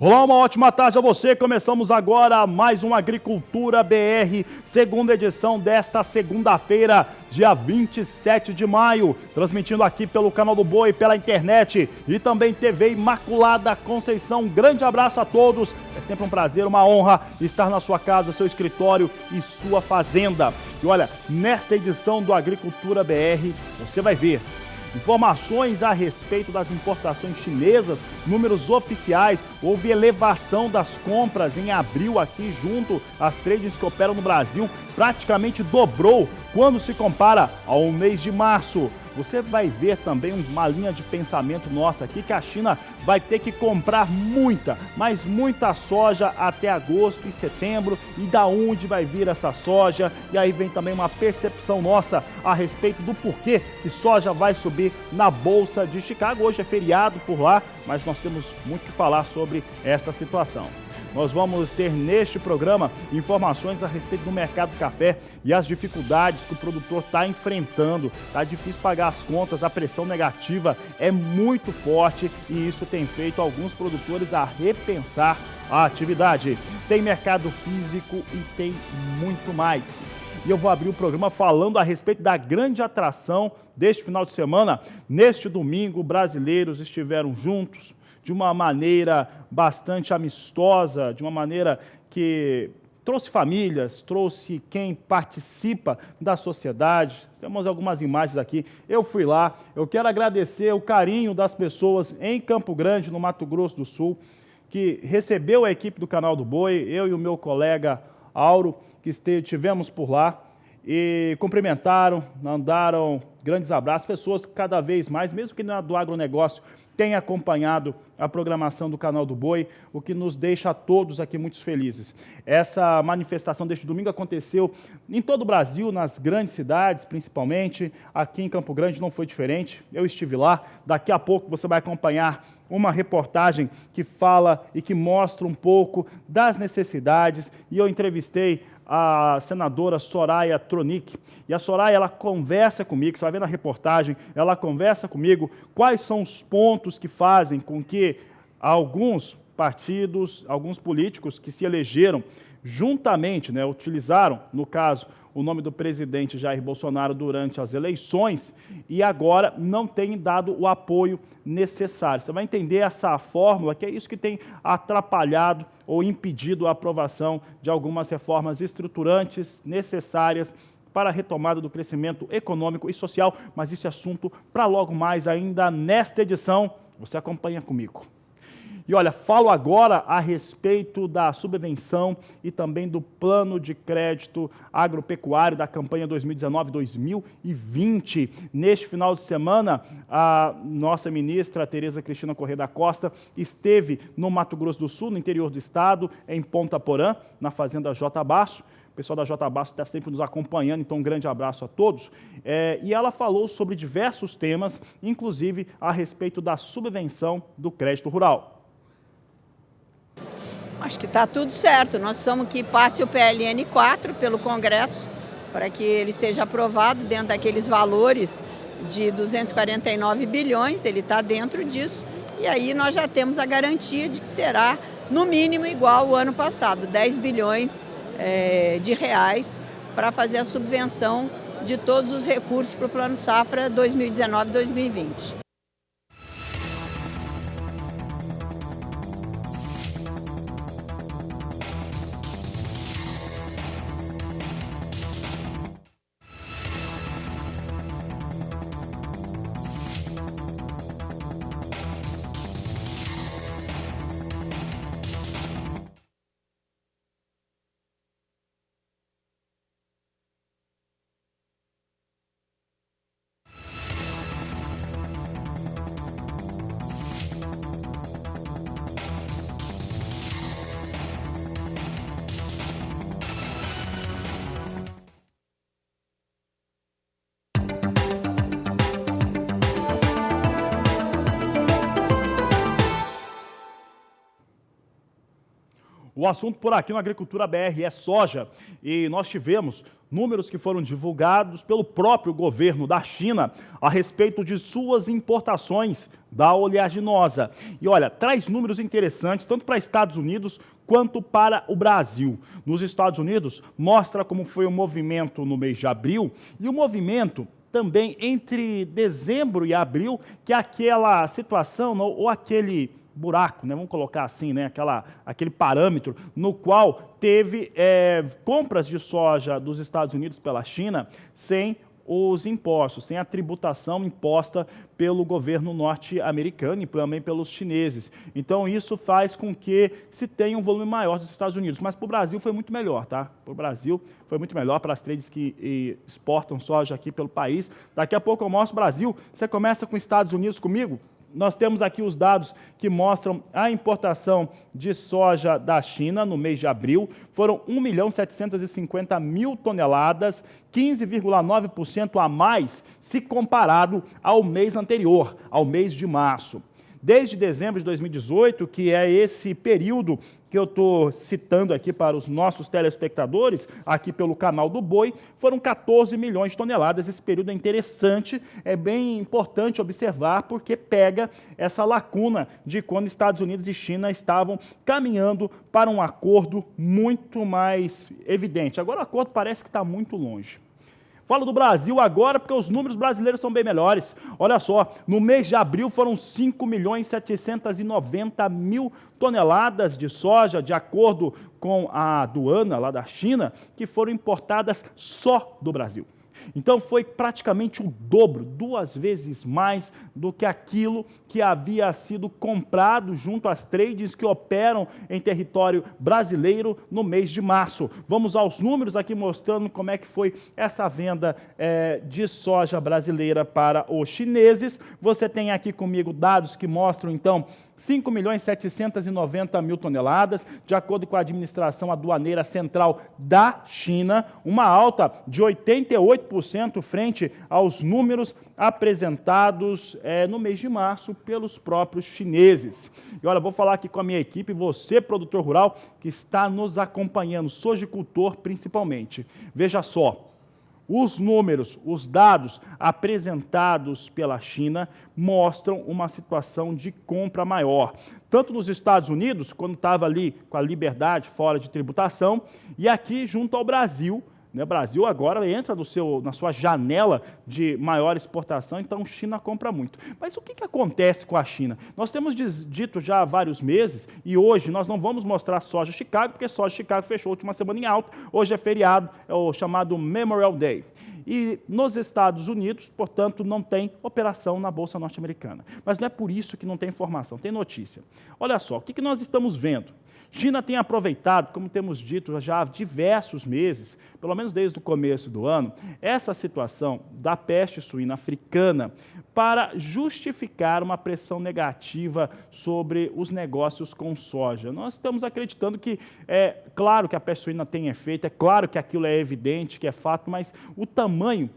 Olá, uma ótima tarde a você. Começamos agora mais um Agricultura BR, segunda edição desta segunda-feira, dia 27 de maio, transmitindo aqui pelo Canal do Boi, pela internet e também TV Imaculada Conceição. Um grande abraço a todos. É sempre um prazer, uma honra estar na sua casa, seu escritório e sua fazenda. E olha, nesta edição do Agricultura BR, você vai ver informações a respeito das importações chinesas, números oficiais. Houve elevação das compras em abril aqui junto às trades que operam no Brasil, praticamente dobrou quando se compara ao mês de março. Você vai ver também uma linha de pensamento nossa aqui que a China vai ter que comprar muita, mas muita soja até agosto e setembro. E da onde vai vir essa soja? E aí vem também uma percepção nossa a respeito do porquê que soja vai subir na Bolsa de Chicago. Hoje é feriado por lá, mas nós temos muito que falar sobre essa situação. Nós vamos ter neste programa informações a respeito do mercado do café e as dificuldades que o produtor está enfrentando. Está difícil pagar as contas, a pressão negativa é muito forte e isso tem feito alguns produtores a repensar a atividade. Tem mercado físico e tem muito mais. E eu vou abrir o programa falando a respeito da grande atração deste final de semana. Neste domingo, brasileiros estiveram juntos de uma maneira bastante amistosa, de uma maneira que trouxe famílias, trouxe quem participa da sociedade. Temos algumas imagens aqui. Eu fui lá, eu quero agradecer o carinho das pessoas em Campo Grande, no Mato Grosso do Sul, que recebeu a equipe do Canal do Boi, eu e o meu colega Auro, que estivemos por lá, e cumprimentaram, mandaram grandes abraços, pessoas cada vez mais, mesmo que não é do agronegócio, tem acompanhado a programação do Canal do Boi, o que nos deixa a todos aqui muito felizes. Essa manifestação deste domingo aconteceu em todo o Brasil, nas grandes cidades, principalmente. Aqui em Campo Grande não foi diferente. Eu estive lá. Daqui a pouco você vai acompanhar uma reportagem que fala e que mostra um pouco das necessidades. E eu entrevistei a senadora Soraya Tronic. E a Soraya, ela conversa comigo, você vai ver na reportagem, ela conversa comigo quais são os pontos que fazem com que alguns partidos, alguns políticos que se elegeram juntamente, utilizaram, no caso, o nome do presidente Jair Bolsonaro durante as eleições e agora não têm dado o apoio necessário. Você vai entender essa fórmula, que é isso que tem atrapalhado ou impedido a aprovação de algumas reformas estruturantes necessárias para a retomada do crescimento econômico e social, mas isso é assunto para logo mais ainda nesta edição. Você acompanha comigo. E olha, falo agora a respeito da subvenção e também do plano de crédito agropecuário da campanha 2019-2020. Neste final de semana, a nossa ministra Tereza Cristina Corrêa da Costa esteve no Mato Grosso do Sul, no interior do estado, em Ponta Porã, na fazenda J. Basso. O pessoal da J. Basso está sempre nos acompanhando, então um grande abraço a todos. E ela falou sobre diversos temas, inclusive a respeito da subvenção do crédito rural. Acho que está tudo certo. Nós precisamos que passe o PLN 4 pelo Congresso para que ele seja aprovado dentro daqueles valores de 249 bilhões, ele está dentro disso. E aí nós já temos a garantia de que será, no mínimo, igual ao ano passado, 10 bilhões de reais para fazer a subvenção de todos os recursos para o Plano Safra 2019-2020. O assunto por aqui no Agricultura BR é soja e nós tivemos números que foram divulgados pelo próprio governo da China a respeito de suas importações da oleaginosa. E olha, traz números interessantes tanto para Estados Unidos quanto para o Brasil. Nos Estados Unidos, mostra como foi o movimento no mês de abril e o movimento também entre dezembro e abril, que é aquela situação ou aquele buraco, né? Vamos colocar assim, né? Aquele parâmetro no qual teve compras de soja dos Estados Unidos pela China sem os impostos, sem a tributação imposta pelo governo norte-americano e também pelos chineses. Então, isso faz com que se tenha um volume maior dos Estados Unidos. Mas para o Brasil foi muito melhor, tá? Para o Brasil foi muito melhor, para as trades que exportam soja aqui pelo país. Daqui a pouco eu mostro o Brasil. Você começa com os Estados Unidos comigo? Nós temos aqui os dados que mostram a importação de soja da China no mês de abril. Foram 1.750.000 toneladas, 15,9% a mais se comparado ao mês anterior, ao mês de março. Desde dezembro de 2018, que é esse período que eu estou citando aqui para os nossos telespectadores, aqui pelo canal do Boi, foram 14 milhões de toneladas. Esse período é interessante, é bem importante observar, porque pega essa lacuna de quando Estados Unidos e China estavam caminhando para um acordo muito mais evidente. Agora o acordo parece que está muito longe. Falo do Brasil agora porque os números brasileiros são bem melhores. Olha só, no mês de abril foram 5.790.000 toneladas de soja, de acordo com a aduana lá da China, que foram importadas só do Brasil. Então foi praticamente o dobro, 2 vezes mais do que aquilo que havia sido comprado junto às trades que operam em território brasileiro no mês de março. Vamos aos números aqui mostrando como é que foi essa venda de soja brasileira para os chineses. Você tem aqui comigo dados que mostram então 5.790.000 toneladas, de acordo com a administração aduaneira central da China, uma alta de 88% frente aos números apresentados no mês de março pelos próprios chineses. E olha, vou falar aqui com a minha equipe, você, produtor rural, que está nos acompanhando, sojicultor principalmente. Veja só. Os números, os dados apresentados pela China mostram uma situação de compra maior, tanto nos Estados Unidos, quando estava ali com a liberdade fora de tributação, e aqui junto ao Brasil. O Brasil agora entra na sua janela de maior exportação, então China compra muito. Mas o que acontece com a China? Nós temos dito já há vários meses, e hoje nós não vamos mostrar soja Chicago, porque soja Chicago fechou a última semana em alta, hoje é feriado, é o chamado Memorial Day. E nos Estados Unidos, portanto, não tem operação na Bolsa Norte-Americana. Mas não é por isso que não tem informação, tem notícia. Olha só, o que nós estamos vendo? China tem aproveitado, como temos dito já há diversos meses, pelo menos desde o começo do ano, essa situação da peste suína africana para justificar uma pressão negativa sobre os negócios com soja. Nós estamos acreditando que é claro que a peste suína tem efeito, é claro que aquilo é evidente, que é fato, mas o tamanho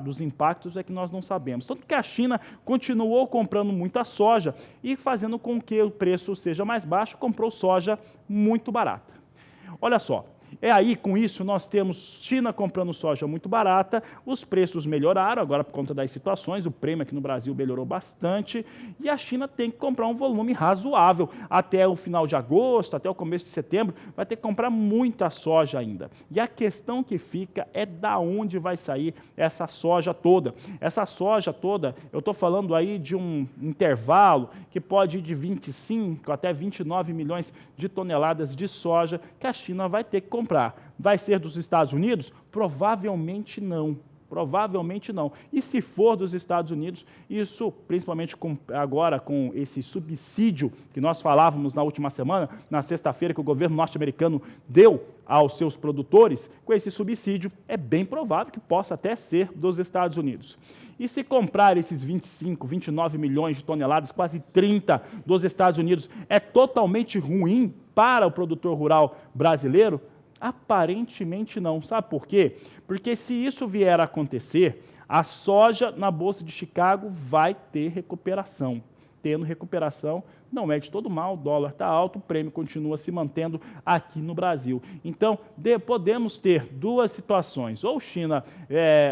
dos impactos é que nós não sabemos. Tanto que a China continuou comprando muita soja e fazendo com que o preço seja mais baixo, comprou soja muito barata. Olha só, aí com isso nós temos China comprando soja muito barata, os preços melhoraram, agora por conta das situações, o prêmio aqui no Brasil melhorou bastante, e a China tem que comprar um volume razoável. Até o final de agosto, até o começo de setembro, vai ter que comprar muita soja ainda. E a questão que fica é da onde vai sair essa soja toda. Essa soja toda, eu estou falando aí de um intervalo que pode ir de 25 até 29 milhões de toneladas de soja que a China vai ter que comprar. Vai ser dos Estados Unidos? Provavelmente não. Provavelmente não. E se for dos Estados Unidos, isso, principalmente agora com esse subsídio que nós falávamos na última semana, na sexta-feira, que o governo norte-americano deu aos seus produtores, com esse subsídio, é bem provável que possa até ser dos Estados Unidos. E se comprar esses 25, 29 milhões de toneladas, quase 30 dos Estados Unidos, é totalmente ruim para o produtor rural brasileiro? Aparentemente não. Sabe por quê? Porque se isso vier a acontecer, a soja na Bolsa de Chicago vai ter recuperação. tendo recuperação. Não é de todo mal, o dólar está alto, o prêmio continua se mantendo aqui no Brasil. Então, podemos ter duas situações, ou China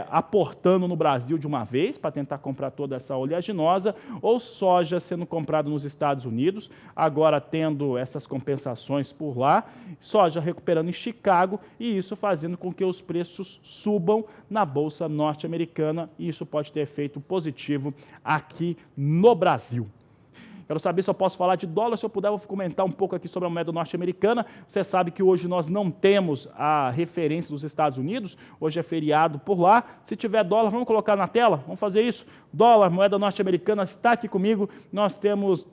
aportando no Brasil de uma vez, para tentar comprar toda essa oleaginosa, ou soja sendo comprado nos Estados Unidos, agora tendo essas compensações por lá, soja recuperando em Chicago, e isso fazendo com que os preços subam na Bolsa Norte-Americana, e isso pode ter efeito positivo aqui no Brasil. Quero saber se eu posso falar de dólar, se eu puder, eu vou comentar um pouco aqui sobre a moeda norte-americana. Você sabe que hoje nós não temos a referência dos Estados Unidos, hoje é feriado por lá. Se tiver dólar, vamos colocar na tela? Vamos fazer isso? Dólar, moeda norte-americana, está aqui comigo. Nós temos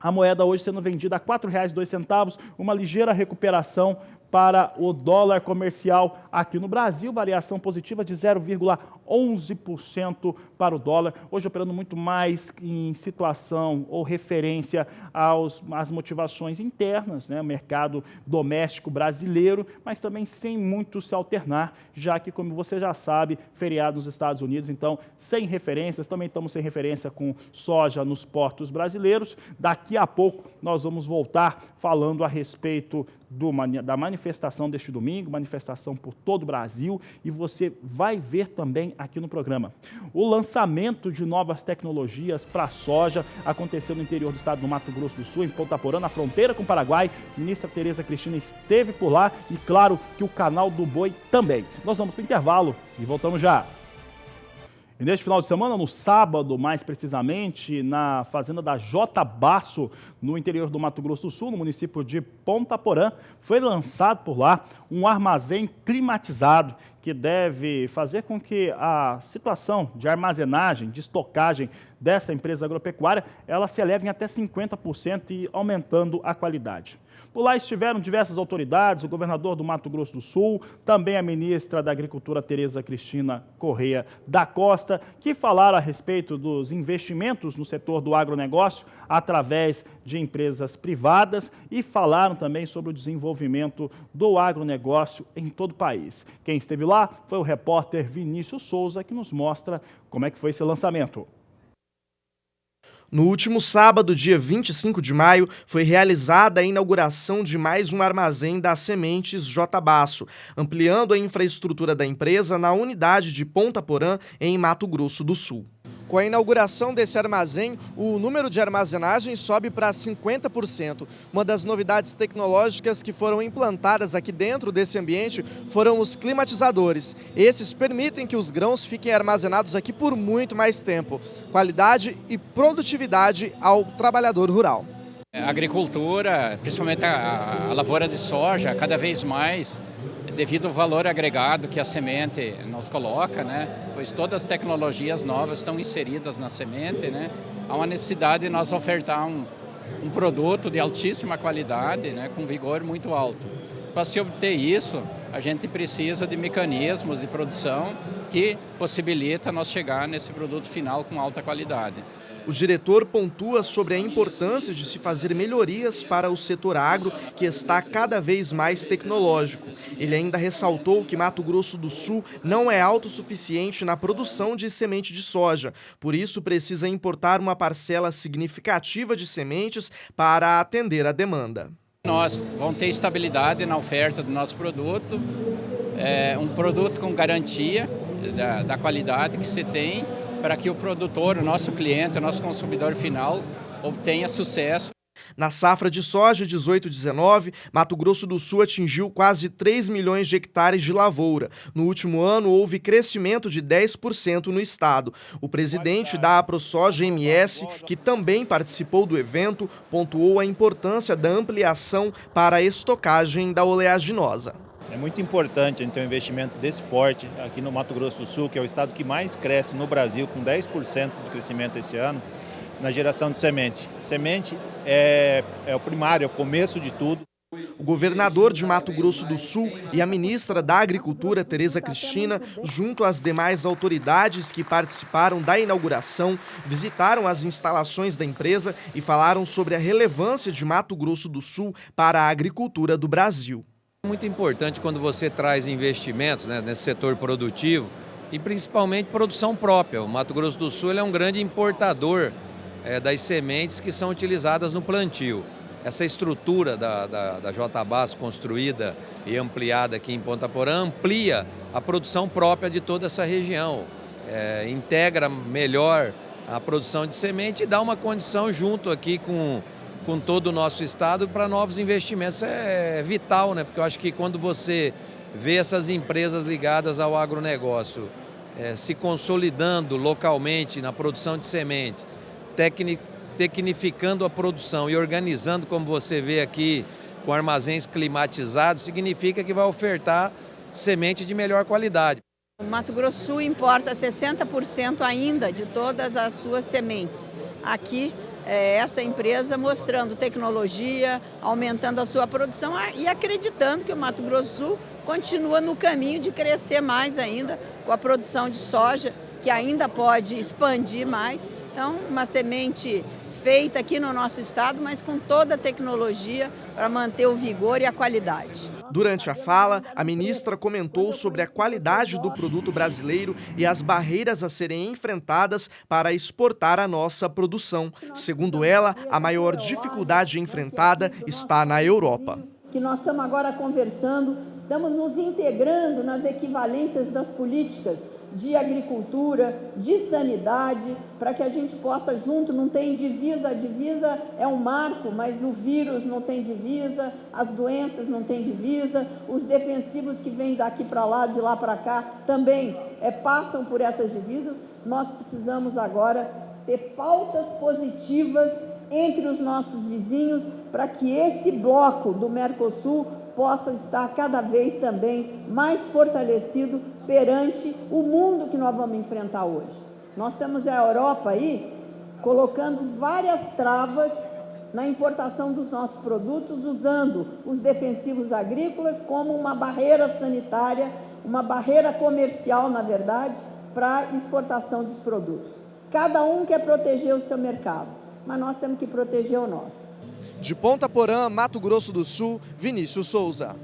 a moeda hoje sendo vendida a R$ 4,02, uma ligeira recuperação para o dólar comercial aqui no Brasil, variação positiva de 0,11% para o dólar, hoje operando muito mais em situação ou referência às motivações internas, né? O mercado doméstico brasileiro, mas também sem muito se alternar, já que, como você já sabe, feriado nos Estados Unidos, então sem referências, também estamos sem referência com soja nos portos brasileiros. Daqui a pouco nós vamos voltar falando a respeito da manifestação deste domingo, manifestação por todo o Brasil, e você vai ver também aqui no programa o lançamento de novas tecnologias para a soja aconteceu no interior do estado do Mato Grosso do Sul, em Ponta Porã, na fronteira com o Paraguai. A ministra Tereza Cristina esteve por lá e, claro, que o canal do Boi também. Nós vamos para o intervalo e voltamos já. E neste final de semana, no sábado, mais precisamente, na fazenda da J. Basso, no interior do Mato Grosso do Sul, no município de Ponta Porã, foi lançado por lá um armazém climatizado que deve fazer com que a situação de armazenagem, de estocagem dessa empresa agropecuária, ela se eleve em até 50% e aumentando a qualidade. Por lá estiveram diversas autoridades, o governador do Mato Grosso do Sul, também a ministra da Agricultura, Tereza Cristina Correia da Costa, que falaram a respeito dos investimentos no setor do agronegócio através de empresas privadas e falaram também sobre o desenvolvimento do agronegócio em todo o país. Quem esteve lá foi o repórter Vinícius Souza, que nos mostra como é que foi esse lançamento. No último sábado, dia 25 de maio, foi realizada a inauguração de mais um armazém das sementes J. Basso, ampliando a infraestrutura da empresa na unidade de Ponta Porã, em Mato Grosso do Sul. Com a inauguração desse armazém, o número de armazenagem sobe para 50%. Uma das novidades tecnológicas que foram implantadas aqui dentro desse ambiente foram os climatizadores. Esses permitem que os grãos fiquem armazenados aqui por muito mais tempo. Qualidade e produtividade ao trabalhador rural. A agricultura, principalmente a lavoura de soja, cada vez mais, devido ao valor agregado que a semente nos coloca, né? Pois todas as tecnologias novas estão inseridas na semente, né? Há uma necessidade de nós ofertar um produto de altíssima qualidade, né? Com vigor muito alto. Para se obter isso, a gente precisa de mecanismos de produção que possibilita nós chegar nesse produto final com alta qualidade. O diretor pontua sobre a importância de se fazer melhorias para o setor agro, que está cada vez mais tecnológico. Ele ainda ressaltou que Mato Grosso do Sul não é autossuficiente na produção de semente de soja, por isso precisa importar uma parcela significativa de sementes para atender a demanda. Nós vamos ter estabilidade na oferta do nosso produto, um produto com garantia da qualidade que se tem, para que o produtor, o nosso cliente, o nosso consumidor final obtenha sucesso. Na safra de soja 18-19, Mato Grosso do Sul atingiu quase 3 milhões de hectares de lavoura. No último ano, houve crescimento de 10% no estado. O presidente da AproSoja MS, que também participou do evento, pontuou a importância da ampliação para a estocagem da oleaginosa. É muito importante a gente ter um investimento desse porte aqui no Mato Grosso do Sul, que é o estado que mais cresce no Brasil, com 10% de crescimento esse ano, na geração de semente. Semente é o primário, é o começo de tudo. O governador de Mato Grosso do Sul e a ministra da Agricultura, Tereza Cristina, junto às demais autoridades que participaram da inauguração, visitaram as instalações da empresa e falaram sobre a relevância de Mato Grosso do Sul para a agricultura do Brasil. Muito importante quando você traz investimentos, né, nesse setor produtivo e principalmente produção própria. O Mato Grosso do Sul é um grande importador das sementes que são utilizadas no plantio. Essa estrutura da Jtabas construída e ampliada aqui em Ponta Porã amplia a produção própria de toda essa região, integra melhor a produção de semente e dá uma condição junto aqui com todo o nosso estado para novos investimentos. Isso é vital, né? Porque eu acho que quando você vê essas empresas ligadas ao agronegócio se consolidando localmente na produção de semente, tecnificando a produção e organizando, como você vê aqui, com armazéns climatizados, significa que vai ofertar semente de melhor qualidade. O Mato Grosso do Sul importa 60% ainda de todas as suas sementes. Aqui, essa empresa mostrando tecnologia, aumentando a sua produção e acreditando que o Mato Grosso do Sul continua no caminho de crescer mais ainda com a produção de soja, que ainda pode expandir mais. Então, uma semente feita aqui no nosso estado, mas com toda a tecnologia para manter o vigor e a qualidade. Durante a fala, a ministra comentou sobre a qualidade do produto brasileiro e as barreiras a serem enfrentadas para exportar a nossa produção. Segundo ela, a maior dificuldade enfrentada está na Europa. Que nós estamos agora conversando, estamos nos integrando nas equivalências das políticas de agricultura, de sanidade, para que a gente possa junto, não tem divisa, a divisa é um marco, mas o vírus não tem divisa, as doenças não têm divisa, os defensivos que vêm daqui para lá, de lá para cá, também passam por essas divisas. Nós precisamos agora ter pautas positivas entre os nossos vizinhos para que esse bloco do Mercosul possa estar cada vez também mais fortalecido perante o mundo que nós vamos enfrentar hoje. Nós temos a Europa aí colocando várias travas na importação dos nossos produtos, usando os defensivos agrícolas como uma barreira sanitária, uma barreira comercial, na verdade, para a exportação dos produtos. Cada um quer proteger o seu mercado, mas nós temos que proteger o nosso. De Ponta Porã, Mato Grosso do Sul, Vinícius Souza.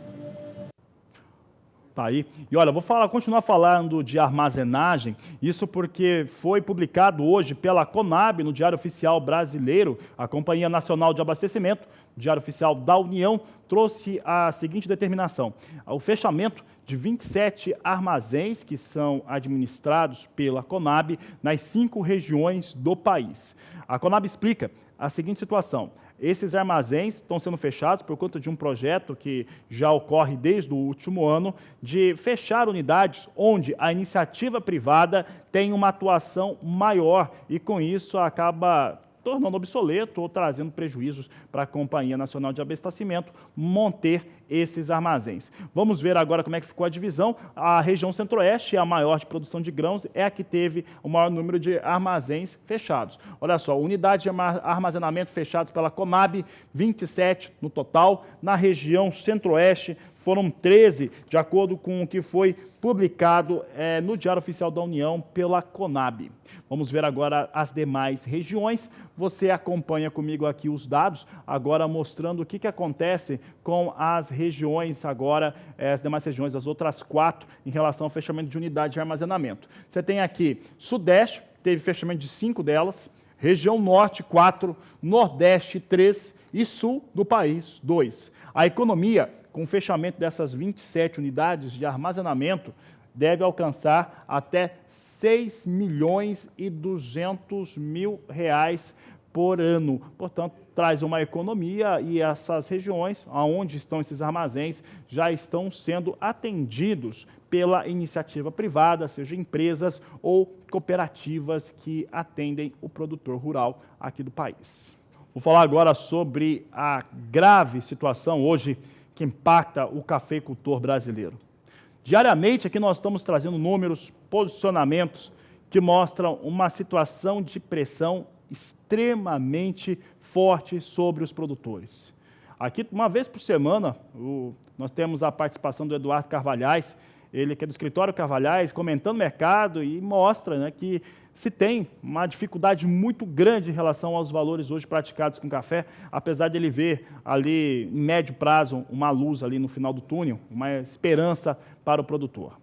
Tá aí. E olha, vou continuar falando de armazenagem, isso porque foi publicado hoje pela Conab, no Diário Oficial Brasileiro, a Companhia Nacional de Abastecimento, Diário Oficial da União, trouxe a seguinte determinação: o fechamento de 27 armazéns que são administrados pela Conab nas 5 regiões do país. A Conab explica a seguinte situação: esses armazéns estão sendo fechados por conta de um projeto que já ocorre desde o último ano, de fechar unidades onde a iniciativa privada tem uma atuação maior e, com isso, acaba tornando obsoleto ou trazendo prejuízos para a Companhia Nacional de Abastecimento manter esses armazéns. Vamos ver agora como é que ficou a divisão. A região Centro-Oeste, a maior de produção de grãos, é a que teve o maior número de armazéns fechados. Olha só, unidades de armazenamento fechados pela Conab, 27 no total. Na região Centro-Oeste, foram 13, de acordo com o que foi publicado no Diário Oficial da União pela Conab. Vamos ver agora as demais regiões. Você acompanha comigo aqui os dados, agora mostrando o que acontece com as regiões agora, as demais regiões, as outras 4, em relação ao fechamento de unidade de armazenamento. Você tem aqui Sudeste, teve fechamento de 5 delas, região Norte, 4, Nordeste, 3 e Sul do país, 2. A economia, com o fechamento dessas 27 unidades de armazenamento, deve alcançar até R$6.200.000 por ano. Portanto, traz uma economia e essas regiões, onde estão esses armazéns, já estão sendo atendidos pela iniciativa privada, seja empresas ou cooperativas que atendem o produtor rural aqui do país. Vou falar agora sobre a grave situação hoje que impacta o cafeicultor brasileiro. Diariamente aqui nós estamos trazendo números, posicionamentos que mostram uma situação de pressão extremamente forte sobre os produtores. Aqui, uma vez por semana, nós temos a participação do Eduardo Carvalhais, ele que é do escritório Carvalhais, comentando o mercado e mostra, né, que se tem uma dificuldade muito grande em relação aos valores hoje praticados com café, apesar de ele ver ali, em médio prazo, uma luz ali no final do túnel, uma esperança para o produtor.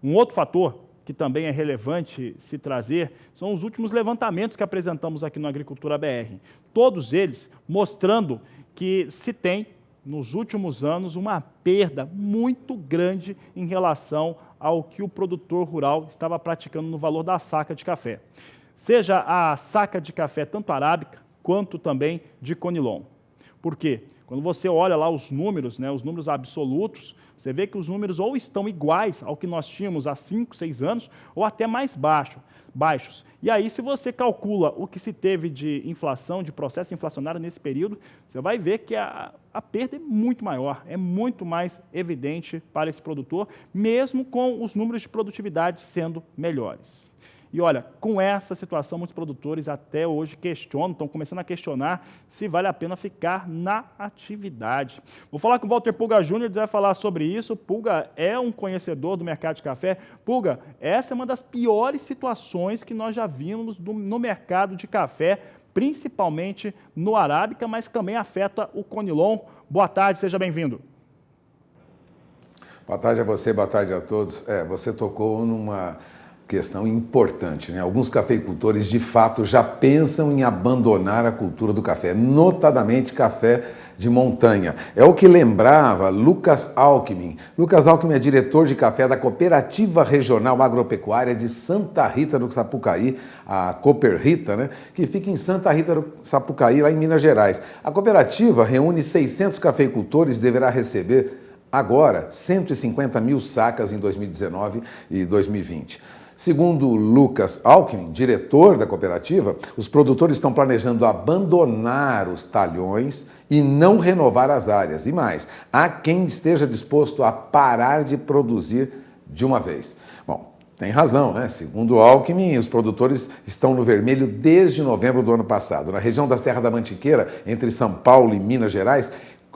Um outro fator que também é relevante se trazer são os últimos levantamentos que apresentamos aqui no Agricultura BR. Todos eles mostrando que se tem, nos últimos anos, uma perda muito grande em relação ao que o produtor rural estava praticando no valor da saca de café. Seja a saca de café tanto arábica, quanto também de conilon. Por quê? Quando você olha lá os números, né, os números absolutos, você vê que os números ou estão iguais ao que nós tínhamos há 5, 6 anos, ou até mais baixos. E aí, se você calcula o que se teve de inflação, de processo inflacionário nesse período, você vai ver que a perda é muito maior, é muito mais evidente para esse produtor, mesmo com os números de produtividade sendo melhores. E olha, com essa situação, muitos produtores até hoje estão começando a questionar se vale a pena ficar na atividade. Vou falar com o Walter Pulga Júnior, ele vai falar sobre isso. Pulga é um conhecedor do mercado de café. Pulga, essa é uma das piores situações que nós já vimos no mercado de café, principalmente no arábica, mas também afeta o conilon. Boa tarde, seja bem-vindo. Boa tarde a você, boa tarde a todos. Você tocou numa questão importante, né? Alguns cafeicultores, de fato, já pensam em abandonar a cultura do café, notadamente café de montanha. É o que lembrava Lucas Alckmin. Lucas Alckmin é diretor de café da Cooperativa Regional Agropecuária de Santa Rita do Sapucaí, a Cooperrita, né? Que fica em Santa Rita do Sapucaí, lá em Minas Gerais. A cooperativa reúne 600 cafeicultores e deverá receber agora 150 mil sacas em 2019 e 2020. Segundo Lucas Alckmin, diretor da cooperativa, os produtores estão planejando abandonar os talhões e não renovar as áreas. E mais, há quem esteja disposto a parar de produzir de uma vez. Bom, tem razão, né? Segundo Alckmin, os produtores estão no vermelho desde novembro do ano passado. Na região da Serra da Mantiqueira, entre São Paulo e Minas Gerais,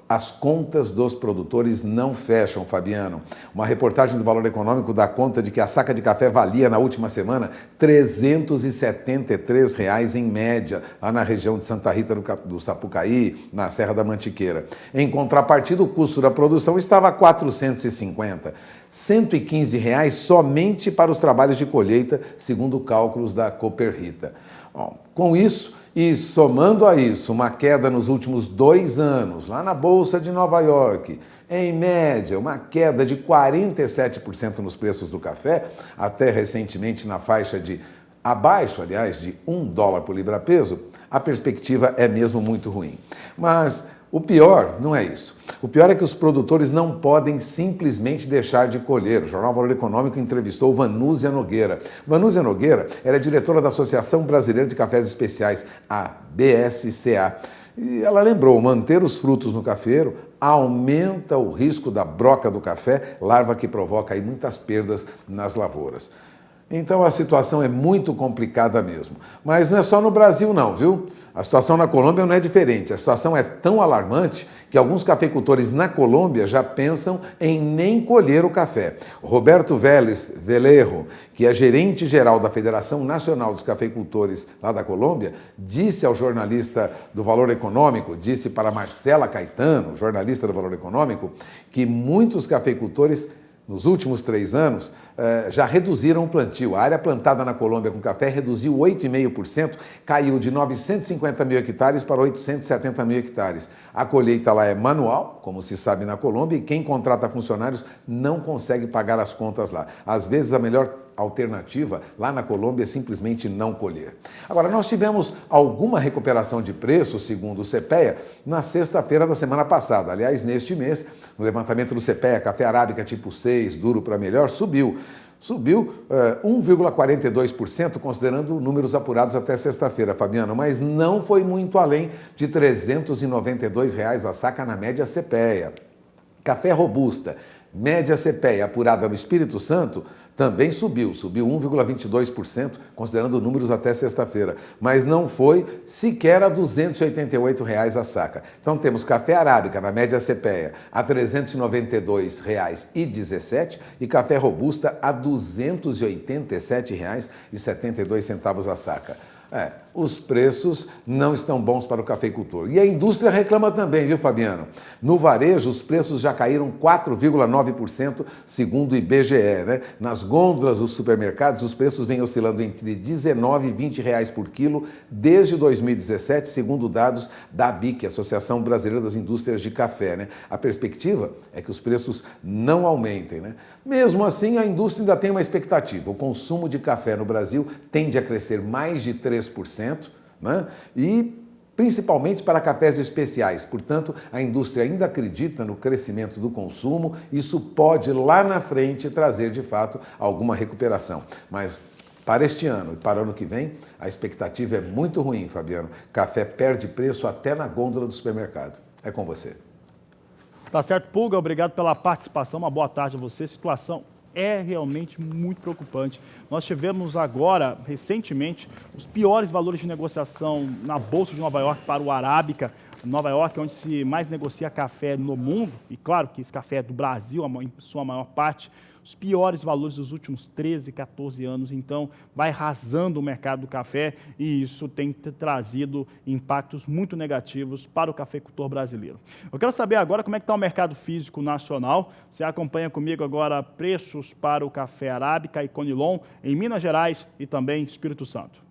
as contas dos produtores não fecham, Fabiano. Uma reportagem do Valor Econômico dá conta de que a saca de café valia, na última semana, R$ 373 em média, lá na região de Santa Rita do Sapucaí, na Serra da Mantiqueira. Em contrapartida, o custo da produção estava a R$ 450. R$ 115 somente para os trabalhos de colheita, segundo cálculos da Cooperrita. Bom, com isso, e somando a isso uma queda nos últimos 2 anos, lá na Bolsa de Nova York, em média, uma queda de 47% nos preços do café, até recentemente na faixa de abaixo, aliás, de $1 por libra-peso, a perspectiva é mesmo muito ruim. Mas o pior não é isso. O pior é que os produtores não podem simplesmente deixar de colher. O Jornal Valor Econômico entrevistou Vanúzia Nogueira. Vanúzia Nogueira era diretora da Associação Brasileira de Cafés Especiais, a BSCA. E ela lembrou, manter os frutos no cafeiro aumenta o risco da broca do café, larva que provoca aí muitas perdas nas lavouras. Então a situação é muito complicada mesmo. Mas não é só no Brasil não, viu? A situação na Colômbia não é diferente. A situação é tão alarmante que alguns cafeicultores na Colômbia já pensam em nem colher o café. Roberto Vélez Velerro, que é gerente-geral da Federação Nacional dos Cafeicultores lá da Colômbia, disse ao jornalista do Valor Econômico, disse para Marcela Caetano, jornalista do Valor Econômico, que muitos cafeicultores nos últimos 3 anos, já reduziram o plantio. A área plantada na Colômbia com café reduziu 8,5%, caiu de 950 mil hectares para 870 mil hectares. A colheita lá é manual, como se sabe na Colômbia, e quem contrata funcionários não consegue pagar as contas lá. Às vezes a melhor alternativa lá na Colômbia é simplesmente não colher. Agora, nós tivemos alguma recuperação de preço, segundo o CPEA, na sexta-feira da semana passada. Aliás, neste mês, no levantamento do CPEA, café arábica tipo 6, duro para melhor, subiu 1,42%, considerando números apurados até sexta-feira, Fabiano, mas não foi muito além de R$ 392 a saca na média CPEA. Café robusta, média CPEA apurada no Espírito Santo, também subiu 1,22%, considerando números até sexta-feira, mas não foi sequer a R$ 288 a saca. Então temos café arábica na média CPEA a R$ 392,17 e café robusta a R$ 287,72 a saca. Os preços não estão bons para o cafeicultor. E a indústria reclama também, viu, Fabiano? No varejo, os preços já caíram 4,9%, segundo o IBGE, né? Nas gôndolas dos supermercados, os preços vêm oscilando entre R$19 e R$20 por quilo desde 2017, segundo dados da ABIC, Associação Brasileira das Indústrias de Café, né? A perspectiva é que os preços não aumentem, né? Mesmo assim, a indústria ainda tem uma expectativa. O consumo de café no Brasil tende a crescer mais de 3%, né? E principalmente para cafés especiais. Portanto, a indústria ainda acredita no crescimento do consumo. Isso pode, lá na frente, trazer, de fato, alguma recuperação. Mas para este ano e para o ano que vem, a expectativa é muito ruim, Fabiano. Café perde preço até na gôndola do supermercado. É com você. Tá certo, Pulga, obrigado pela participação, uma boa tarde a você. Situação é realmente muito preocupante. Nós tivemos agora, recentemente, os piores valores de negociação na Bolsa de Nova York para o Arábica. Nova York é onde se mais negocia café no mundo, e claro que esse café é do Brasil, em sua maior parte, os piores valores dos últimos 13, 14 anos. Então, vai arrasando o mercado do café e isso tem trazido impactos muito negativos para o cafeicultor brasileiro. Eu quero saber agora como é que está o mercado físico nacional. Você acompanha comigo agora preços para o café Arábica e Conilon em Minas Gerais e também Espírito Santo.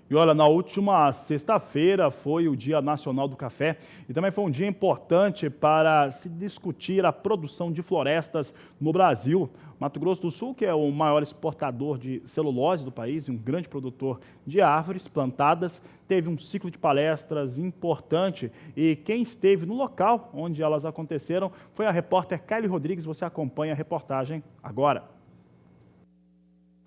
E olha, na última sexta-feira foi o Dia Nacional do Café e também foi um dia importante para se discutir a produção de florestas no Brasil. Mato Grosso do Sul, que é o maior exportador de celulose do país e um grande produtor de árvores plantadas, teve um ciclo de palestras importante e quem esteve no local onde elas aconteceram foi a repórter Kylie Rodrigues. Você acompanha a reportagem agora.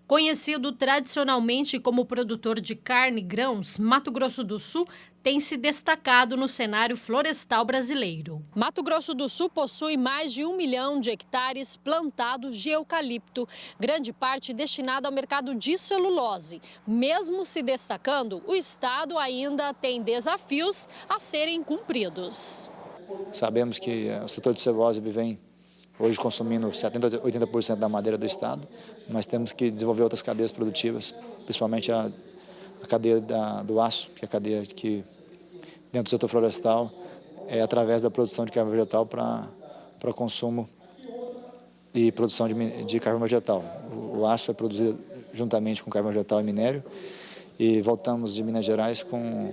Conhecido tradicionalmente como produtor de carne e grãos, Mato Grosso do Sul tem se destacado no cenário florestal brasileiro. Mato Grosso do Sul possui mais de 1 milhão de hectares plantados de eucalipto, grande parte destinada ao mercado de celulose. Mesmo se destacando, o estado ainda tem desafios a serem cumpridos. Sabemos que o setor de celulose vem hoje consumindo 70% a 80% da madeira do estado, mas temos que desenvolver outras cadeias produtivas, principalmente a cadeia do aço, que é a cadeia que dentro do setor florestal é através da produção de carvão vegetal para consumo e produção de carvão vegetal. O aço é produzido juntamente com carvão vegetal e minério e voltamos de Minas Gerais com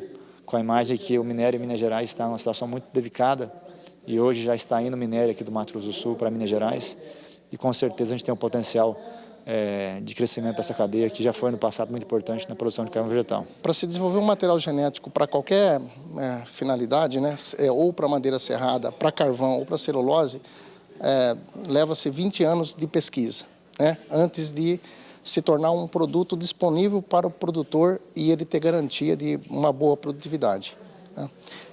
a imagem que o minério em Minas Gerais está numa situação muito delicada. E hoje já está indo minério aqui do Mato Grosso do Sul para Minas Gerais e com certeza a gente tem um potencial de crescimento dessa cadeia que já foi no passado muito importante na produção de carvão vegetal. Para se desenvolver um material genético para qualquer finalidade, né, ou para madeira serrada, para carvão ou para celulose, leva-se 20 anos de pesquisa, né, antes de se tornar um produto disponível para o produtor e ele ter garantia de uma boa produtividade.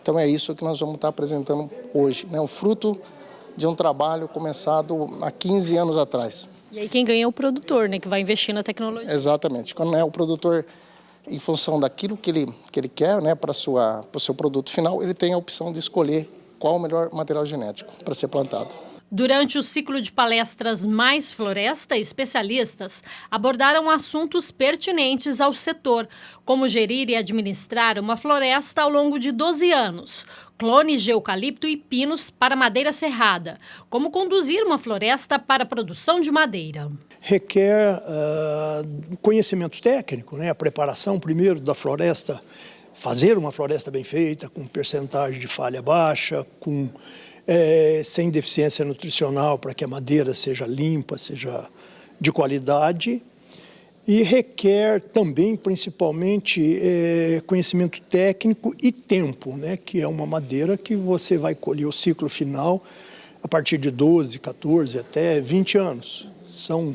Então é isso que nós vamos estar apresentando hoje, né? O fruto de um trabalho começado há 15 anos atrás. E aí quem ganha é o produtor, né? Que vai investir na tecnologia. Exatamente. Quando é o produtor, em função daquilo que ele quer, né, para o seu produto final, ele tem a opção de escolher qual o melhor material genético para ser plantado. Durante o ciclo de palestras Mais Floresta, especialistas abordaram assuntos pertinentes ao setor, como gerir e administrar uma floresta ao longo de 12 anos, clones de eucalipto e pinos para madeira serrada, como conduzir uma floresta para a produção de madeira. Requer conhecimentos técnicos, né? A preparação primeiro da floresta, fazer uma floresta bem feita, com percentagem de falha baixa, sem deficiência nutricional para que a madeira seja limpa, seja de qualidade. e requer também, principalmente, conhecimento técnico e tempo, né? Que é uma madeira que você vai colher o ciclo final a partir de 12, 14, até 20 anos. São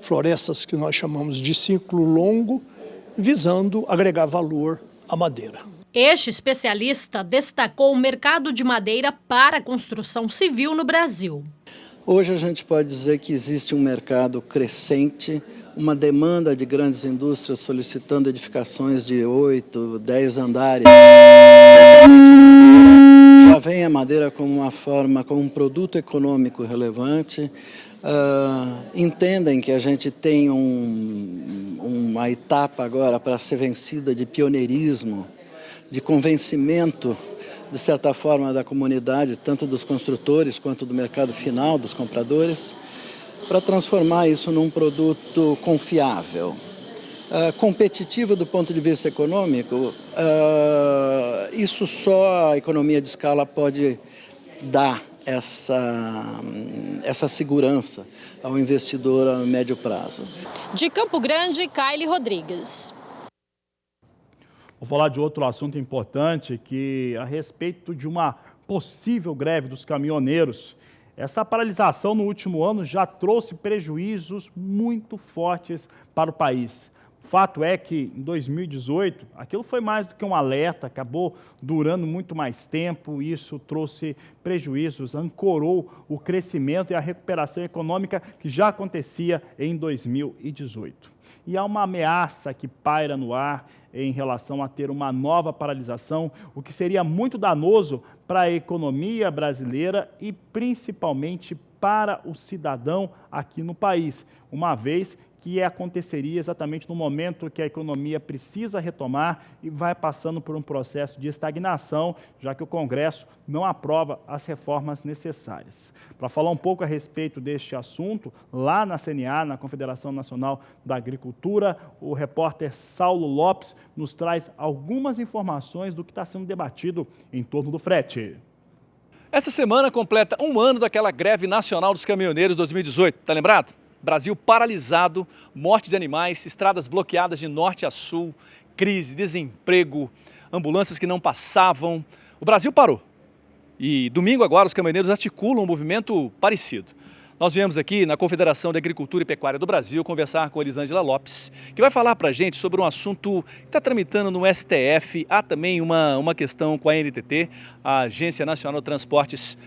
florestas que nós chamamos de ciclo longo, visando agregar valor à madeira. Este especialista destacou o mercado de madeira para a construção civil no Brasil. Hoje a gente pode dizer que existe um mercado crescente, uma demanda de grandes indústrias solicitando edificações de 8, 10 andares. Já vem a madeira como como um produto econômico relevante. Entendem que a gente tem uma etapa agora para ser vencida de pioneirismo, de convencimento, de certa forma, da comunidade, tanto dos construtores quanto do mercado final, dos compradores, para transformar isso num produto confiável. Competitivo do ponto de vista econômico, isso só a economia de escala pode dar essa segurança ao investidor a médio prazo. De Campo Grande, Kaile Rodrigues. Vou falar de outro assunto importante, que a respeito de uma possível greve dos caminhoneiros. Essa paralisação no último ano já trouxe prejuízos muito fortes para o país. O fato é que, em 2018, aquilo foi mais do que um alerta, acabou durando muito mais tempo, e isso trouxe prejuízos, ancorou o crescimento e a recuperação econômica que já acontecia em 2018. E há uma ameaça que paira no ar em relação a ter uma nova paralisação, o que seria muito danoso para a economia brasileira e principalmente para o cidadão aqui no país, uma vez que aconteceria exatamente no momento que a economia precisa retomar e vai passando por um processo de estagnação, já que o Congresso não aprova as reformas necessárias. Para falar um pouco a respeito deste assunto, lá na CNA, na Confederação Nacional da Agricultura, o repórter Saulo Lopes nos traz algumas informações do que está sendo debatido em torno do frete. Essa semana completa um ano daquela greve nacional dos caminhoneiros 2018, tá lembrado? Brasil paralisado, morte de animais, estradas bloqueadas de norte a sul, crise, desemprego, ambulâncias que não passavam. O Brasil parou. E domingo agora os caminhoneiros articulam um movimento parecido. Nós viemos aqui na Confederação de Agricultura e Pecuária do Brasil conversar com a Elisângela Lopes, que vai falar para a gente sobre um assunto que está tramitando no STF. Há também uma questão com a ANTT, a Agência Nacional de Transportes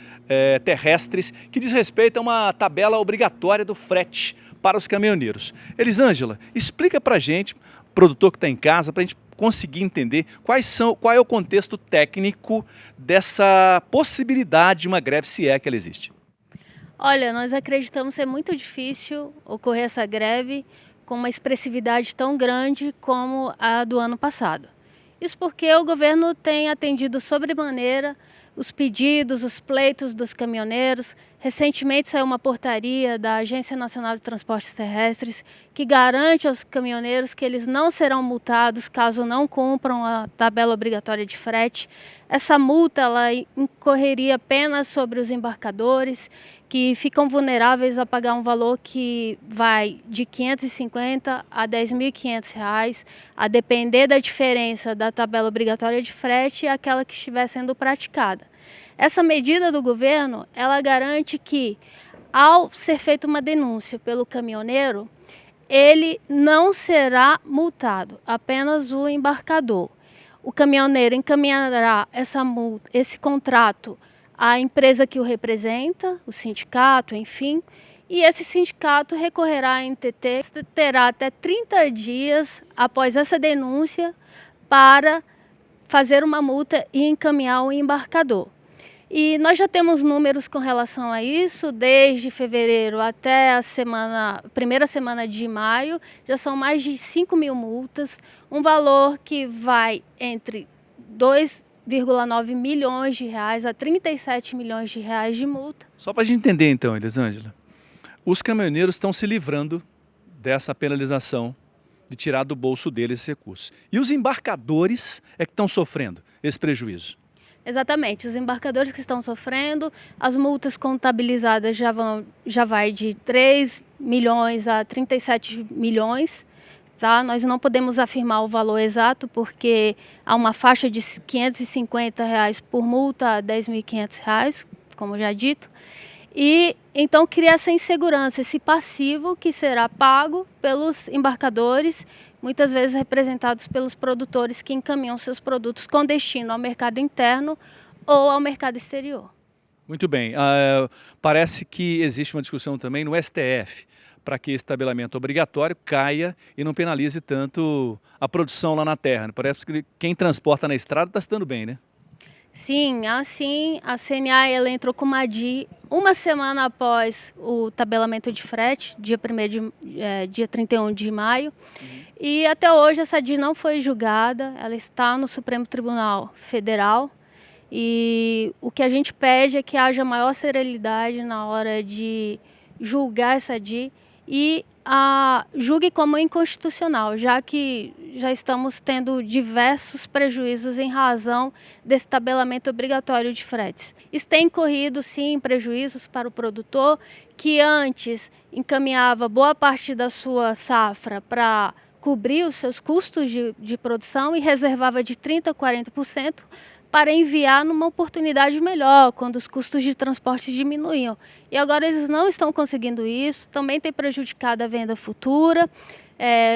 Terrestres, que diz respeito a uma tabela obrigatória do frete para os caminhoneiros. Elisângela, explica para a gente, produtor que está em casa, para a gente conseguir entender qual é o contexto técnico dessa possibilidade de uma greve, se é que ela existe. Olha, nós acreditamos ser muito difícil ocorrer essa greve com uma expressividade tão grande como a do ano passado. Isso porque o governo tem atendido sobremaneira os pedidos, os pleitos dos caminhoneiros. Recentemente saiu uma portaria da Agência Nacional de Transportes Terrestres que garante aos caminhoneiros que eles não serão multados caso não cumpram a tabela obrigatória de frete. Essa multa ela incorreria apenas sobre os embarcadores, que ficam vulneráveis a pagar um valor que vai de R$ 550 a R$ 10.500, a depender da diferença da tabela obrigatória de frete e aquela que estiver sendo praticada. Essa medida do governo, ela garante que, ao ser feita uma denúncia pelo caminhoneiro, ele não será multado, apenas o embarcador. O caminhoneiro encaminhará esse contrato à empresa que o representa, o sindicato, enfim, e esse sindicato recorrerá à NTT, terá até 30 dias após essa denúncia para fazer uma multa e encaminhar o embarcador. E nós já temos números com relação a isso, desde fevereiro até a primeira semana de maio, já são mais de 5.000 multas, um valor que vai entre 2,9 milhões de reais a 37 milhões de reais de multa. Só para a gente entender então, Elisângela, os caminhoneiros estão se livrando dessa penalização de tirar do bolso deles esse recurso. E os embarcadores é que estão sofrendo esse prejuízo. Exatamente, os embarcadores que estão sofrendo, as multas contabilizadas já vai de 3 milhões a 37 milhões, Tá? Nós não podemos afirmar o valor exato porque há uma faixa de R$ 550 por multa a R$ 10.500, como já dito. E então cria essa insegurança, esse passivo que será pago pelos embarcadores, muitas vezes representados pelos produtores que encaminham seus produtos com destino ao mercado interno ou ao mercado exterior. Muito bem. Parece que existe uma discussão também no STF para que esse tabelamento obrigatório caia e não penalize tanto a produção lá na terra. Parece que quem transporta na estrada está se dando bem, né? Sim, assim, a CNA ela entrou com uma DI uma semana após o tabelamento de frete, dia 31 de maio, e até hoje essa DI não foi julgada, ela está no Supremo Tribunal Federal, e o que a gente pede é que haja maior celeridade na hora de julgar essa DI e julgue como inconstitucional, já que já estamos tendo diversos prejuízos em razão desse tabelamento obrigatório de fretes. Isso tem corrido, sim, prejuízos para o produtor, que antes encaminhava boa parte da sua safra para cobrir os seus custos de produção e reservava de 30% a 40% para enviar numa oportunidade melhor, quando os custos de transporte diminuíam. E agora eles não estão conseguindo isso, também tem prejudicado a venda futura.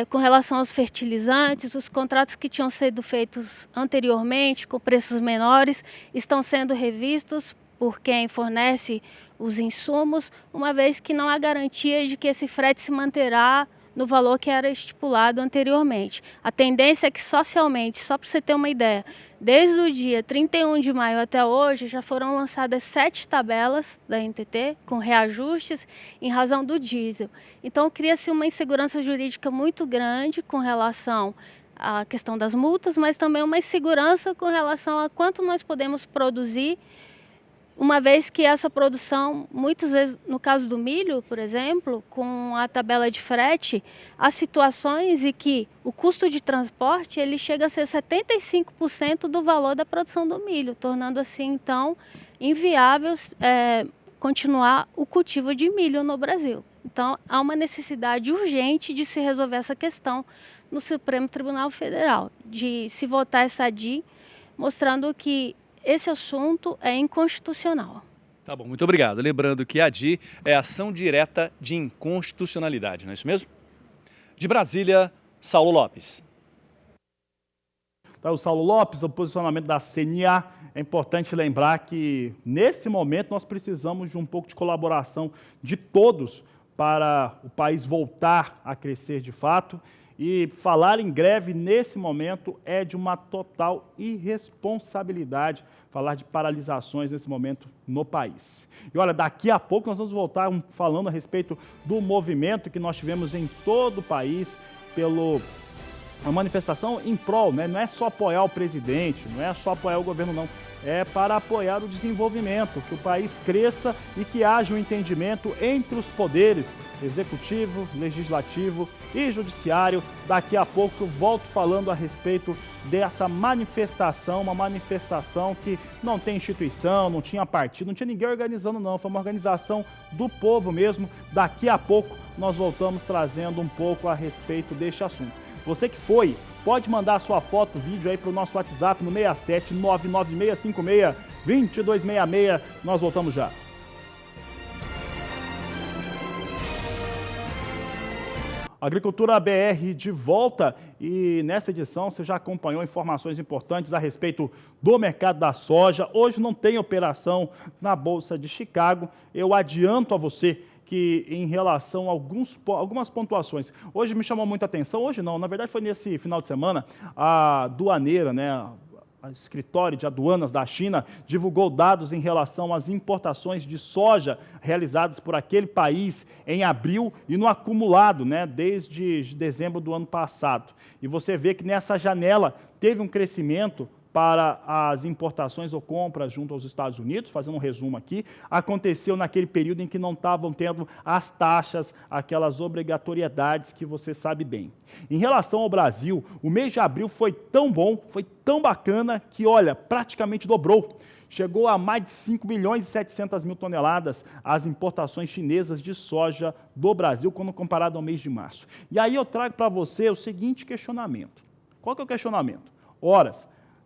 Com relação aos fertilizantes, os contratos que tinham sido feitos anteriormente, com preços menores, estão sendo revistos por quem fornece os insumos, uma vez que não há garantia de que esse frete se manterá no valor que era estipulado anteriormente. A tendência é que socialmente, só para você ter uma ideia, desde o dia 31 de maio até hoje, já foram lançadas 7 tabelas da NTT com reajustes em razão do diesel. Então, cria-se uma insegurança jurídica muito grande com relação à questão das multas, mas também uma insegurança com relação a quanto nós podemos produzir, uma vez que essa produção, muitas vezes, no caso do milho, por exemplo, com a tabela de frete, há situações em que o custo de transporte ele chega a ser 75% do valor da produção do milho, tornando assim, então, inviável continuar o cultivo de milho no Brasil. Então, há uma necessidade urgente de se resolver essa questão no Supremo Tribunal Federal, de se votar essa DI, mostrando que esse assunto é inconstitucional. Tá bom, muito obrigado. Lembrando que a DI é ação direta de inconstitucionalidade, não é isso mesmo? De Brasília, Saulo Lopes. Tá, o Saulo Lopes, o posicionamento da CNA. É importante lembrar que, nesse momento, nós precisamos de um pouco de colaboração de todos para o país voltar a crescer de fato. E falar em greve nesse momento é de uma total irresponsabilidade, falar de paralisações nesse momento no país. E olha, daqui a pouco nós vamos voltar falando a respeito do movimento que nós tivemos em todo o país a manifestação em prol, né? Não é só apoiar o presidente, não é só apoiar o governo, não. É para apoiar o desenvolvimento, que o país cresça e que haja um entendimento entre os poderes, executivo, legislativo e judiciário. Daqui a pouco eu volto falando a respeito dessa manifestação, uma manifestação que não tem instituição, não tinha partido, não tinha ninguém organizando não, foi uma organização do povo mesmo. Daqui a pouco nós voltamos trazendo um pouco a respeito deste assunto. Você que foi, pode mandar sua foto, vídeo aí para o nosso WhatsApp no 67 99656 2266. Nós voltamos já. Agricultura BR de volta e nessa edição você já acompanhou informações importantes a respeito do mercado da soja. Hoje não tem operação na Bolsa de Chicago. Eu adianto a você que em relação a algumas pontuações, hoje me chamou muita atenção, hoje não, na verdade foi nesse final de semana, a aduaneira, né, o escritório de aduanas da China divulgou dados em relação às importações de soja realizadas por aquele país em abril e no acumulado, né, desde dezembro do ano passado. E você vê que nessa janela teve um crescimento para as importações ou compras junto aos Estados Unidos, fazendo um resumo aqui, aconteceu naquele período em que não estavam tendo as taxas, aquelas obrigatoriedades que você sabe bem. Em relação ao Brasil, o mês de abril foi tão bom, foi tão bacana, que, olha, praticamente dobrou. Chegou a mais de 5 milhões e 700 mil toneladas as importações chinesas de soja do Brasil, quando comparado ao mês de março. E aí eu trago para você o seguinte questionamento. Qual que é o questionamento? Ora,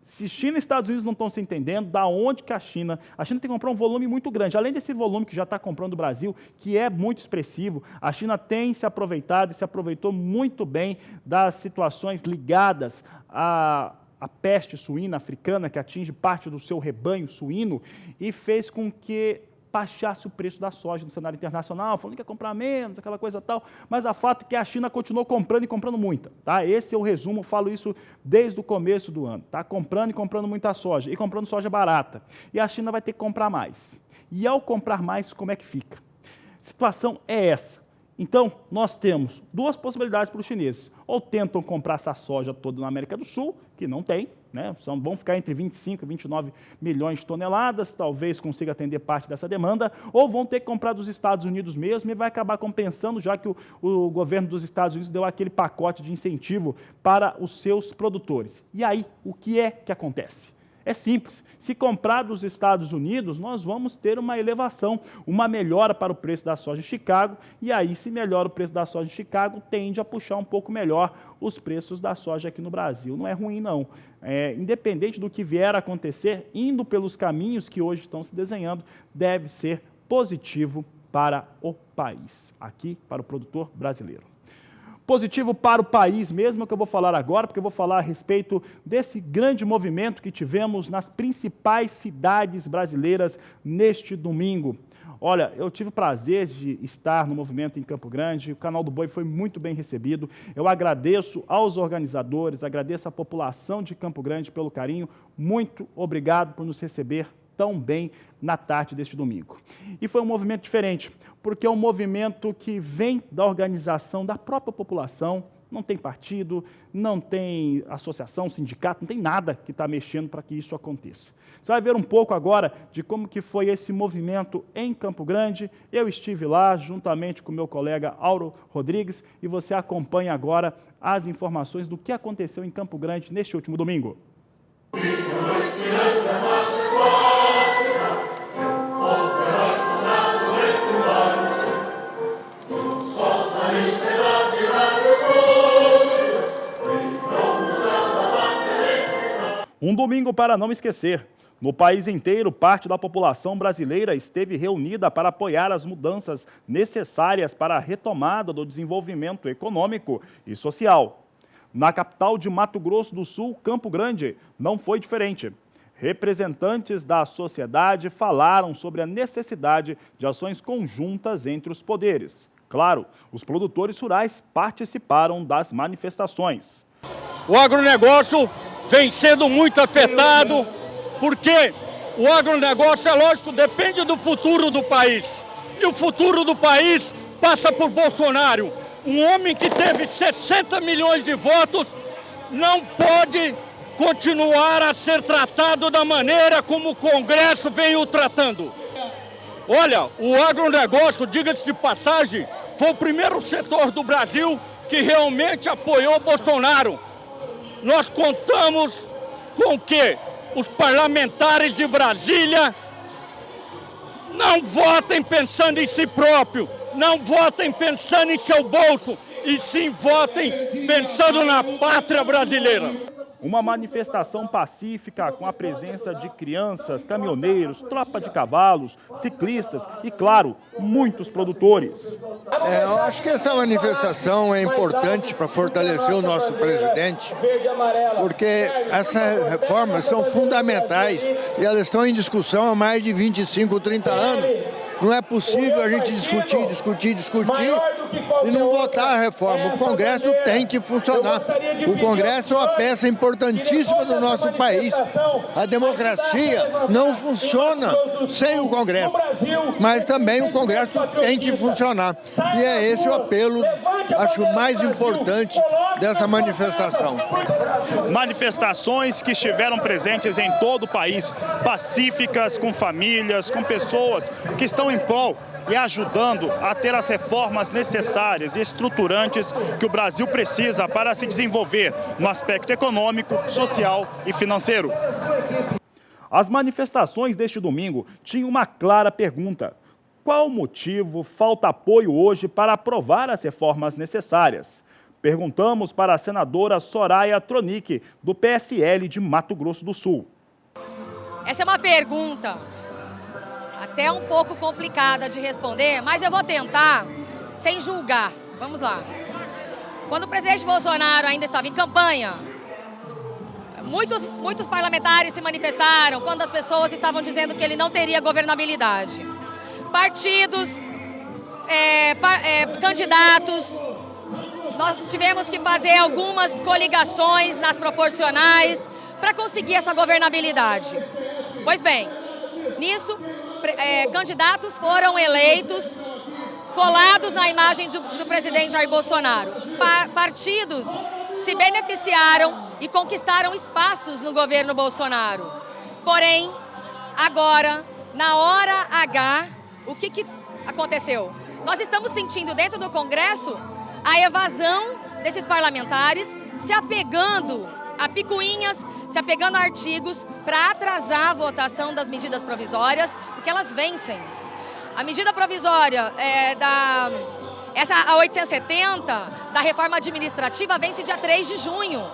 se China e Estados Unidos não estão se entendendo, da onde que a China tem que comprar um volume muito grande. Além desse volume que já está comprando o Brasil, que é muito expressivo, a China tem se aproveitado e se aproveitou muito bem das situações ligadas a peste suína africana, que atinge parte do seu rebanho suíno, e fez com que baixasse o preço da soja no cenário internacional, falando que ia comprar menos, aquela coisa tal, mas a fato é que a China continuou comprando e comprando muita, tá? Esse é o resumo, eu falo isso desde o começo do ano, tá? Comprando e comprando muita soja, e comprando soja barata, e a China vai ter que comprar mais. E ao comprar mais, como é que fica? A situação é essa. Então, nós temos duas possibilidades para os chineses. Ou tentam comprar essa soja toda na América do Sul, que não tem, né? Vão ficar entre 25 e 29 milhões de toneladas, talvez consiga atender parte dessa demanda, ou vão ter que comprar dos Estados Unidos mesmo e vai acabar compensando, já que o governo dos Estados Unidos deu aquele pacote de incentivo para os seus produtores. E aí, o que é que acontece? É simples. Se comprar dos Estados Unidos, nós vamos ter uma elevação, uma melhora para o preço da soja em Chicago, e aí, se melhora o preço da soja em Chicago, tende a puxar um pouco melhor os preços da soja aqui no Brasil. Não é ruim, não. Independente do que vier a acontecer, indo pelos caminhos que hoje estão se desenhando, deve ser positivo para o país, aqui para o produtor brasileiro. Positivo para o país mesmo, é o que eu vou falar agora, porque eu vou falar a respeito desse grande movimento que tivemos nas principais cidades brasileiras neste domingo. Olha, eu tive o prazer de estar no movimento em Campo Grande, o Canal do Boi foi muito bem recebido. Eu agradeço aos organizadores, agradeço à população de Campo Grande pelo carinho. Muito obrigado por nos receber tão bem na tarde deste domingo. E foi um movimento diferente, porque é um movimento que vem da organização da própria população, não tem partido, não tem associação, sindicato, não tem nada que está mexendo para que isso aconteça. Você vai ver um pouco agora de como que foi esse movimento em Campo Grande. Eu estive lá juntamente com meu colega Auro Rodrigues e você acompanha agora as informações do que aconteceu em Campo Grande neste último domingo. Um domingo para não esquecer. No país inteiro, parte da população brasileira esteve reunida para apoiar as mudanças necessárias para a retomada do desenvolvimento econômico e social. Na capital de Mato Grosso do Sul, Campo Grande, não foi diferente. Representantes da sociedade falaram sobre a necessidade de ações conjuntas entre os poderes. Claro, os produtores rurais participaram das manifestações. O agronegócio vem sendo muito afetado, porque o agronegócio, é lógico, depende do futuro do país. E o futuro do país passa por Bolsonaro. Um homem que teve 60 milhões de votos não pode continuar a ser tratado da maneira como o Congresso vem o tratando. Olha, o agronegócio, diga-se de passagem, foi o primeiro setor do Brasil que realmente apoiou Bolsonaro. Nós contamos com que os parlamentares de Brasília não votem pensando em si próprio, não votem pensando em seu bolso, e sim votem pensando na pátria brasileira. Uma manifestação pacífica com a presença de crianças, caminhoneiros, tropa de cavalos, ciclistas e, claro, muitos produtores. Eu acho que essa manifestação é importante para fortalecer o nosso presidente, porque essas reformas são fundamentais e elas estão em discussão há mais de 25, 30 anos. Não é possível a gente discutir e não votar a reforma. O Congresso tem que funcionar. O Congresso é uma peça importantíssima do nosso país. A democracia não funciona sem o Congresso, mas também o Congresso tem que funcionar. E é esse o apelo, acho mais importante dessa manifestação. Manifestações que estiveram presentes em todo o país, pacíficas, com famílias, com pessoas que estão em prol e ajudando a ter as reformas necessárias e estruturantes que o Brasil precisa para se desenvolver no aspecto econômico, social e financeiro. As manifestações deste domingo tinham uma clara pergunta: qual o motivo falta apoio hoje para aprovar as reformas necessárias? Perguntamos para a senadora Soraya Tronic, do PSL de Mato Grosso do Sul. Essa é uma pergunta até um pouco complicada de responder, mas eu vou tentar sem julgar. Vamos lá. Quando o presidente Bolsonaro ainda estava em campanha, muitos parlamentares se manifestaram quando as pessoas estavam dizendo que ele não teria governabilidade. Partidos, candidatos, nós tivemos que fazer algumas coligações nas proporcionais para conseguir essa governabilidade. Pois bem, nisso, candidatos foram eleitos colados na imagem do presidente Jair Bolsonaro. Partidos se beneficiaram e conquistaram espaços no governo Bolsonaro. Porém, agora, na hora H, o que aconteceu? Nós estamos sentindo dentro do Congresso a evasão desses parlamentares, se apegando a picuinhas, se apegando a artigos para atrasar a votação das medidas provisórias, porque elas vencem. A medida provisória a 870 da reforma administrativa vence dia 3 de junho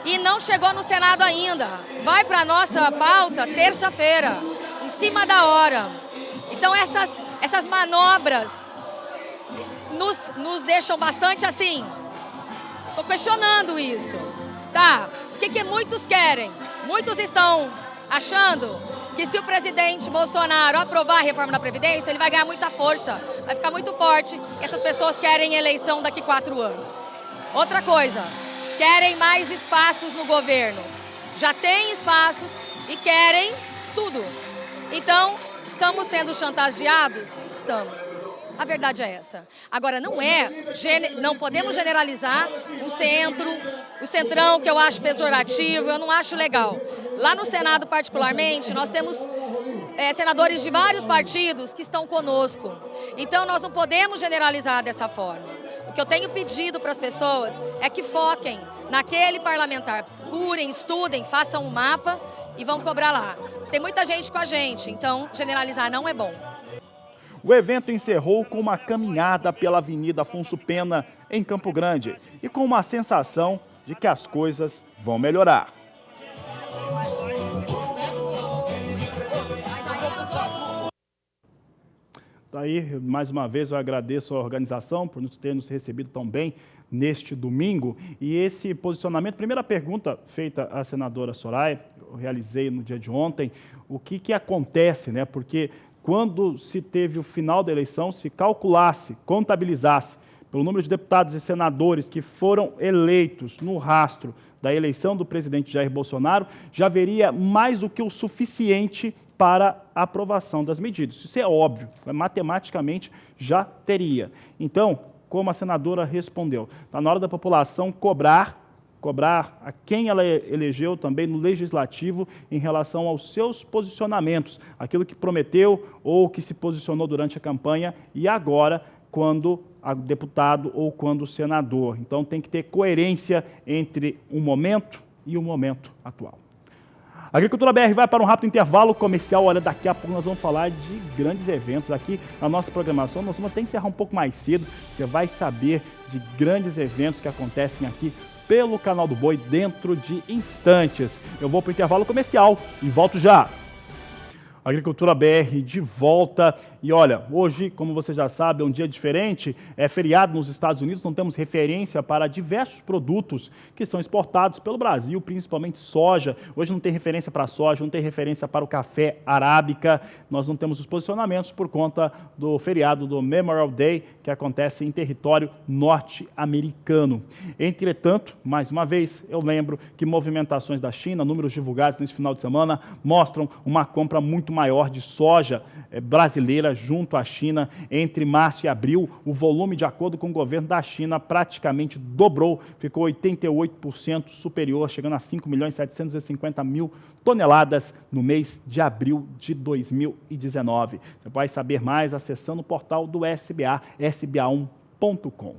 e não chegou no Senado ainda. Vai para a nossa pauta terça-feira, em cima da hora. Então essas manobras nos deixam bastante assim. Estou questionando isso. Tá, o que muitos querem? Muitos estão achando que se o presidente Bolsonaro aprovar a reforma da Previdência, ele vai ganhar muita força, vai ficar muito forte. Essas pessoas querem eleição daqui 4 anos. Outra coisa, querem mais espaços no governo. Já tem espaços e querem tudo. Então, estamos sendo chantageados? Estamos. A verdade é essa. Agora, não podemos generalizar o centrão, que eu acho pejorativo, eu não acho legal. Lá no Senado, particularmente, nós temos senadores de vários partidos que estão conosco. Então, nós não podemos generalizar dessa forma. O que eu tenho pedido para as pessoas é que foquem naquele parlamentar. Procurem, estudem, façam um mapa e vão cobrar lá. Tem muita gente com a gente, então generalizar não é bom. O evento encerrou com uma caminhada pela Avenida Afonso Pena, em Campo Grande, e com uma sensação de que as coisas vão melhorar. Daí, mais uma vez, eu agradeço a organização por ter nos recebido tão bem neste domingo. E esse posicionamento, primeira pergunta feita à senadora Soraya, eu realizei no dia de ontem, o que acontece, né? Porque quando se teve o final da eleição, se calculasse, contabilizasse pelo número de deputados e senadores que foram eleitos no rastro da eleição do presidente Jair Bolsonaro, já haveria mais do que o suficiente para a aprovação das medidas. Isso é óbvio, matematicamente já teria. Então, como a senadora respondeu, está na hora da população cobrar a quem ela elegeu também no Legislativo em relação aos seus posicionamentos, aquilo que prometeu ou que se posicionou durante a campanha e agora quando deputado ou quando senador. Então tem que ter coerência entre um momento e o momento atual. A Agricultura BR vai para um rápido intervalo comercial. Olha, daqui a pouco nós vamos falar de grandes eventos aqui na nossa programação. Nós vamos até encerrar um pouco mais cedo. Você vai saber de grandes eventos que acontecem aqui pelo Canal do Boi dentro de instantes. Eu vou para o intervalo comercial e volto já. Agricultura BR de volta. E olha, hoje, como você já sabe, é um dia diferente, é feriado nos Estados Unidos, não temos referência para diversos produtos que são exportados pelo Brasil, principalmente soja. Hoje não tem referência para soja, não tem referência para o café arábica, nós não temos os posicionamentos por conta do feriado do Memorial Day, que acontece em território norte-americano. Entretanto, mais uma vez, eu lembro que movimentações da China, números divulgados nesse final de semana, mostram uma compra muito maior de soja brasileira procura junto à China entre março e abril. O volume, de acordo com o governo da China, praticamente dobrou, ficou 88% superior, chegando a 5.750.000 toneladas no mês de abril de 2019. Você vai saber mais acessando o portal do SBA, sba1.com.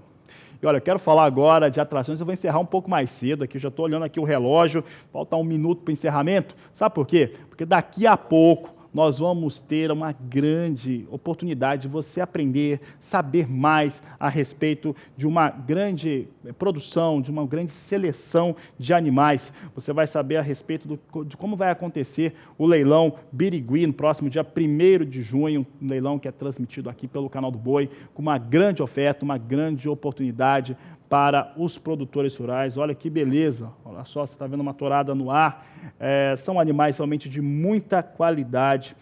E olha, eu quero falar agora de atrações, eu vou encerrar um pouco mais cedo aqui, eu já estou olhando aqui o relógio, falta 1 minuto para o encerramento. Sabe por quê? Porque daqui a pouco nós vamos ter uma grande oportunidade de você aprender, saber mais a respeito de uma grande produção, de uma grande seleção de animais. Você vai saber a respeito de como vai acontecer o leilão Birigui no próximo dia 1º de junho, um leilão que é transmitido aqui pelo Canal do Boi, com uma grande oferta, uma grande oportunidade para os produtores rurais. Olha que beleza, olha só, você está vendo uma tourada no ar, são animais realmente de muita qualidade.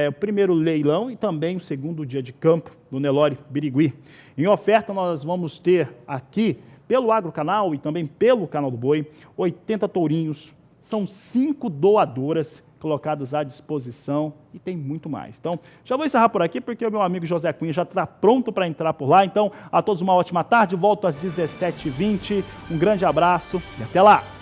O primeiro leilão e também o segundo dia de campo do Nelore Birigui. Em oferta nós vamos ter aqui, pelo Agrocanal e também pelo Canal do Boi, 80 tourinhos, são 5 doadoras colocados à disposição e tem muito mais. Então, já vou encerrar por aqui porque o meu amigo José Cunha já está pronto para entrar por lá. Então, a todos uma ótima tarde, volto às 17h20, um grande abraço e até lá!